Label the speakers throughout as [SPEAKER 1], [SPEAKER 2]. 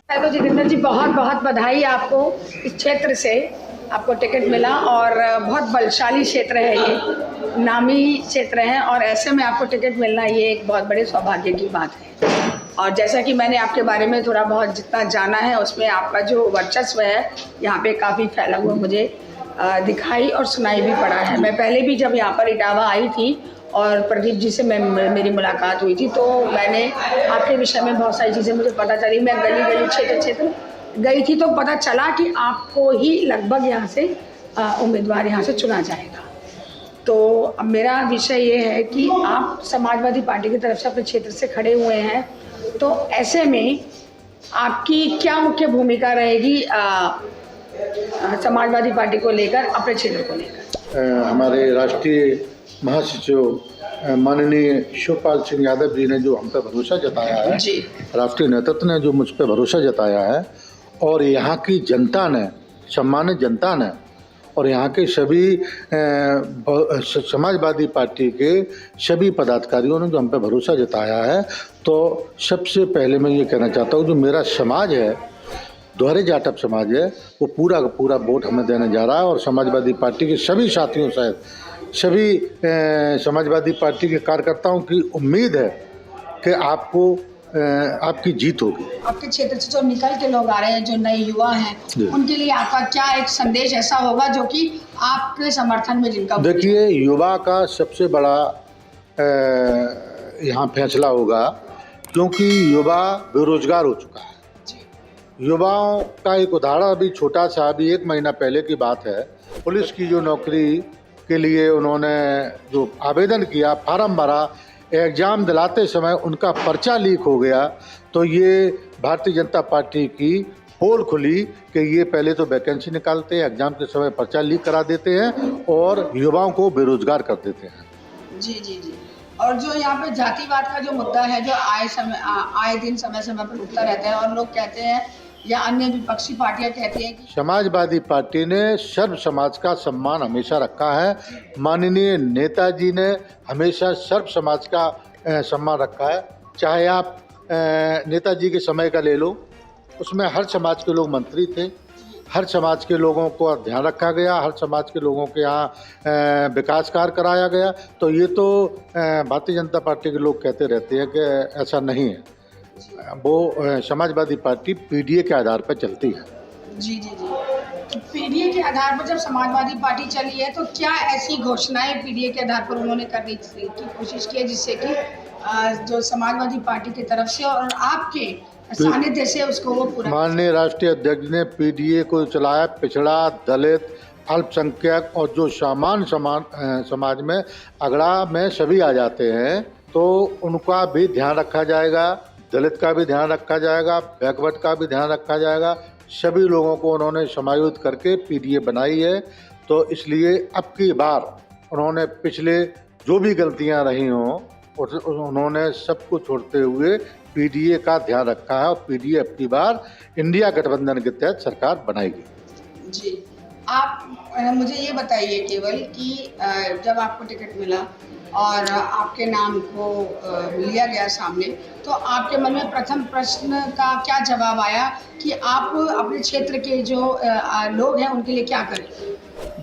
[SPEAKER 1] तो जितेंद्र जी बहुत बहुत बधाई आपको। इस क्षेत्र से आपको टिकट मिला और बहुत बलशाली क्षेत्र है, ये नामी क्षेत्र है और ऐसे में आपको टिकट मिलना ये एक बहुत बड़े सौभाग्य की बात है। और जैसा कि मैंने आपके बारे में थोड़ा बहुत जितना जाना है उसमें आपका जो वर्चस्व है यहाँ पे काफ़ी फैला हुआ मुझे दिखाई और सुनाई भी पड़ा है। मैं पहले भी जब यहाँ पर इटावा आई थी और प्रदीप जी से मेरी मुलाकात हुई थी तो मैंने आपके विषय में बहुत सारी चीज़ें मुझे पता चली। मैं गली गली क्षेत्र गई थी तो पता चला कि आपको ही लगभग यहाँ से उम्मीदवार यहाँ से चुना जाएगा। तो अब मेरा विषय ये है कि आप समाजवादी पार्टी की तरफ से अपने क्षेत्र से खड़े हुए हैं, तो ऐसे में आपकी क्या मुख्य भूमिका रहेगी समाजवादी पार्टी को लेकर, अपने क्षेत्र को लेकर?
[SPEAKER 2] हमारे राष्ट्रीय महासचिव माननीय शिवपाल सिंह यादव जी ने जो हम पे भरोसा जताया है, राष्ट्रीय नेतृत्व ने जो मुझ पे भरोसा जताया है और यहाँ की जनता ने, सम्मानित जनता ने और यहाँ के सभी समाजवादी पार्टी के सभी पदाधिकारियों ने जो हम पे भरोसा जताया है, तो सबसे पहले मैं ये कहना चाहता हूँ जो मेरा समाज है, दोहरे जाटव समाज है, वो पूरा का पूरा वोट हमें देने जा रहा है। और समाजवादी पार्टी के सभी साथियों सहित सभी समाजवादी पार्टी के कार्यकर्ताओं की उम्मीद है कि आपकी जीत होगी। आपके
[SPEAKER 1] क्षेत्र से जो निकल के लोग आ रहे हैं, जो नए युवा हैं, उनके लिए आपका क्या एक संदेश ऐसा होगा जो कि आपके समर्थन में जिनका?
[SPEAKER 2] देखिए, युवा का सबसे बड़ा यहाँ फैसला होगा क्योंकि युवा बेरोजगार हो चुका है। युवाओं का एक उदाहरण अभी छोटा सा, अभी 1 महीना पहले की बात है, पुलिस की जो नौकरी के लिए उन्होंने जो आवेदन किया, फार्म भरा, एग्ज़ाम दिलाते समय उनका पर्चा लीक हो गया। तो ये भारतीय जनता पार्टी की पोल खुली कि ये पहले तो वैकेंसी निकालते हैं, एग्ज़ाम के समय पर्चा लीक करा देते हैं और युवाओं को बेरोजगार कर देते हैं।
[SPEAKER 1] जी। और जो यहाँ पे जातिवाद का जो मुद्दा है, जो आए दिन समय पर उठता रहता है और लोग कहते हैं या अन्य विपक्षी पार्टियां कहती हैं कि
[SPEAKER 2] समाजवादी पार्टी ने सर्व समाज का सम्मान हमेशा रखा है। माननीय नेताजी ने हमेशा सर्व समाज का सम्मान रखा है। चाहे आप नेताजी के समय का ले लो, उसमें हर समाज के लोग मंत्री थे, हर समाज के लोगों को ध्यान रखा गया, हर समाज के लोगों के यहाँ विकास कार्य कराया गया। तो ये तो भारतीय जनता पार्टी के लोग कहते रहते हैं कि ऐसा नहीं है। वो समाजवादी पार्टी पीडीए के आधार पर चलती है।
[SPEAKER 1] जी। पीडीए के आधार पर जब समाजवादी पार्टी चली है तो क्या ऐसी घोषणाएं पीडीए के आधार पर उन्होंने करने की कोशिश की है जिससे कि जो समाजवादी पार्टी की तरफ से और आपके सानिध्य से उसको वो पूरा?
[SPEAKER 2] माननीय राष्ट्रीय अध्यक्ष ने पीडीए को चलाया, पिछड़ा, दलित, अल्पसंख्यक और जो सामान्य समाज में अगड़ा में सभी आ जाते हैं, तो उनका भी ध्यान रखा जाएगा, दलित का भी ध्यान रखा जाएगा, बैकवर्ड का भी ध्यान रखा जाएगा। सभी लोगों को उन्होंने समायोजित करके पीडीए बनाई है। तो इसलिए अब की बार उन्होंने पिछले जो भी गलतियां रही हों उन्होंने सबको छोड़ते हुए पीडीए का ध्यान रखा है और पीडीए अब की बार इंडिया गठबंधन के तहत सरकार बनाएगी।
[SPEAKER 1] जी, आप मुझे ये बताइए केवल कि जब आपको टिकट मिला और आपके नाम को लिया गया सामने, तो आपके मन में प्रथम प्रश्न का क्या जवाब आया कि आप अपने क्षेत्र के जो लोग हैं उनके लिए क्या करें?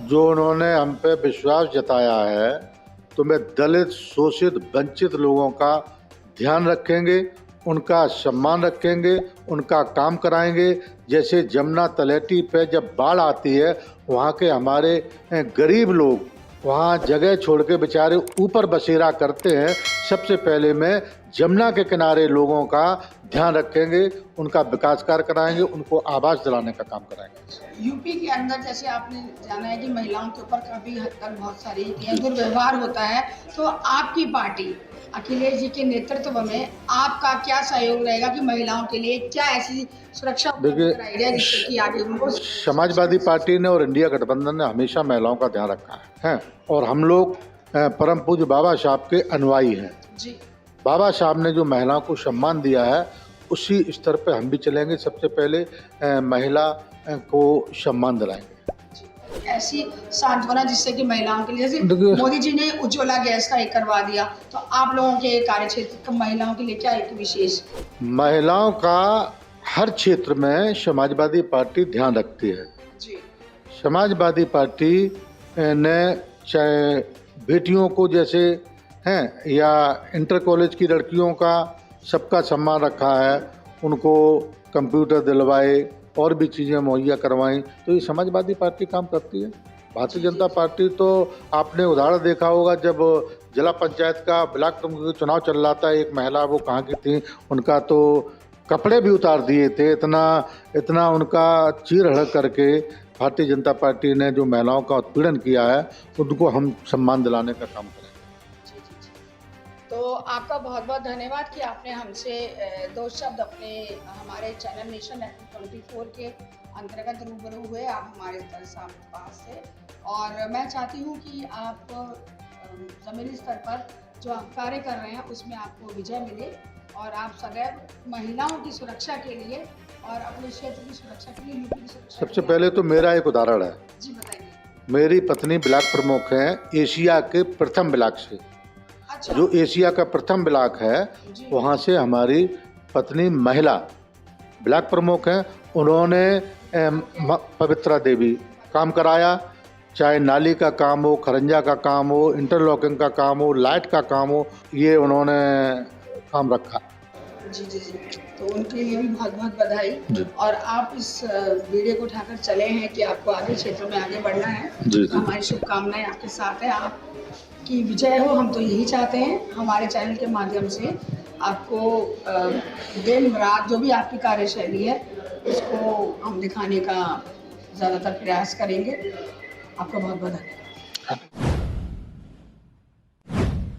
[SPEAKER 2] जो उन्होंने हम पे विश्वास जताया है, तो मैं दलित, शोषित, वंचित लोगों का ध्यान रखेंगे, उनका सम्मान रखेंगे, उनका काम कराएंगे। जैसे जमुना तलहटी पे जब बाढ़ आती है, वहाँ के हमारे गरीब लोग वहाँ जगह छोड़ के बेचारे ऊपर बसेरा करते हैं। सबसे पहले मैं जमुना के किनारे लोगों का ध्यान रखेंगे, उनका विकास कार्य कराएंगे, उनको आवास दिलाने का काम कराएंगे।
[SPEAKER 1] यूपी के अंदर जैसे आपने जाना है कि महिलाओं के ऊपर काफ़ी हद तक बहुत सारी दुर्व्यवहार होता है, तो आपकी पार्टी अखिलेश जी के नेतृत्व में आपका क्या सहयोग रहेगा कि महिलाओं के लिए क्या ऐसी सुरक्षा कराई जाए जिससे कि आगे उनको?
[SPEAKER 2] समाजवादी पार्टी ने और इंडिया गठबंधन ने हमेशा महिलाओं का ध्यान रखा है और हम लोग परम पूज्य बाबा साहब के अनुयायी हैं।
[SPEAKER 1] जी,
[SPEAKER 2] बाबा साहब ने जो महिलाओं को सम्मान दिया है उसी स्तर पर हम भी चलेंगे। सबसे पहले महिला को सम्मान दिलाएंगे,
[SPEAKER 1] ऐसी सांत्वना जिससे कि महिलाओं के लिए, जैसे मोदी जी ने उज्ज्वला गैस का एक करवा दिया, तो आप लोगों के कार्य क्षेत्र महिलाओं के लिए क्या एक विशेष?
[SPEAKER 2] महिलाओं का हर क्षेत्र में समाजवादी पार्टी ध्यान रखती है।
[SPEAKER 1] जी।
[SPEAKER 2] समाजवादी पार्टी ने चाहे बेटियों को जैसे हैं या इंटर कॉलेज की लड़कियों का सबका सम्मान रखा है, उनको कंप्यूटर दिलवाए और भी चीज़ें मुहैया करवाएं, तो ये समाजवादी पार्टी काम करती है। भारतीय जनता पार्टी तो आपने उदाहरण देखा होगा, जब जिला पंचायत का ब्लॉक प्रमुख का चुनाव चल रहा था, एक महिला वो कहाँ की थी, उनका तो कपड़े भी उतार दिए थे, इतना उनका चीर हड़क करके भारतीय जनता पार्टी ने जो महिलाओं का उत्पीड़न किया है, उनको हम सम्मान दिलाने का काम करें।
[SPEAKER 1] जी जी जी। तो आपका बहुत बहुत धन्यवाद कि आपने हमसे दो शब्द अपने हमारे चैनल नेशन 24 के अंतर्गत रूबरू हुए। आप हमारे पास से, और मैं चाहती हूँ कि आप ज़मीनी स्तर पर जो आप कार्य कर रहे हैं उसमें आपको विजय मिले, और आप सदैव महिलाओं की सुरक्षा के लिए और अपने क्षेत्र की सुरक्षा के लिए, यूपी की सुरक्षा।
[SPEAKER 2] सबसे पहले तो मेरा एक उदाहरण है।
[SPEAKER 1] जी बताइए।
[SPEAKER 2] मेरी पत्नी ब्लॉक प्रमुख हैं एशिया के प्रथम ब्लॉक से।
[SPEAKER 1] अच्छा।
[SPEAKER 2] जो एशिया का प्रथम ब्लॉक है, वहाँ से हमारी पत्नी महिला ब्लॉक प्रमुख हैं। उन्होंने पवित्रा देवी काम कराया, चाहे नाली का काम हो, खरंजा का काम हो, इंटरलॉकिंग का काम हो, लाइट का काम हो, ये उन्होंने काम रखा।
[SPEAKER 1] जी जी जी। तो उनके लिए भी बहुत बहुत बधाई। और आप इस वीडियो को उठाकर चले हैं कि आपको आगे क्षेत्र में आगे बढ़ना है।
[SPEAKER 2] जी।
[SPEAKER 1] तो हमारी शुभकामनाएं आपके साथ है, आपकी विजय हो, हम तो यही चाहते हैं। हमारे चैनल के माध्यम से आपको दिन रात जो भी आपकी कार्यशैली है उसको हम दिखाने का ज़्यादातर प्रयास करेंगे। आपका बहुत बहुत धन्यवाद।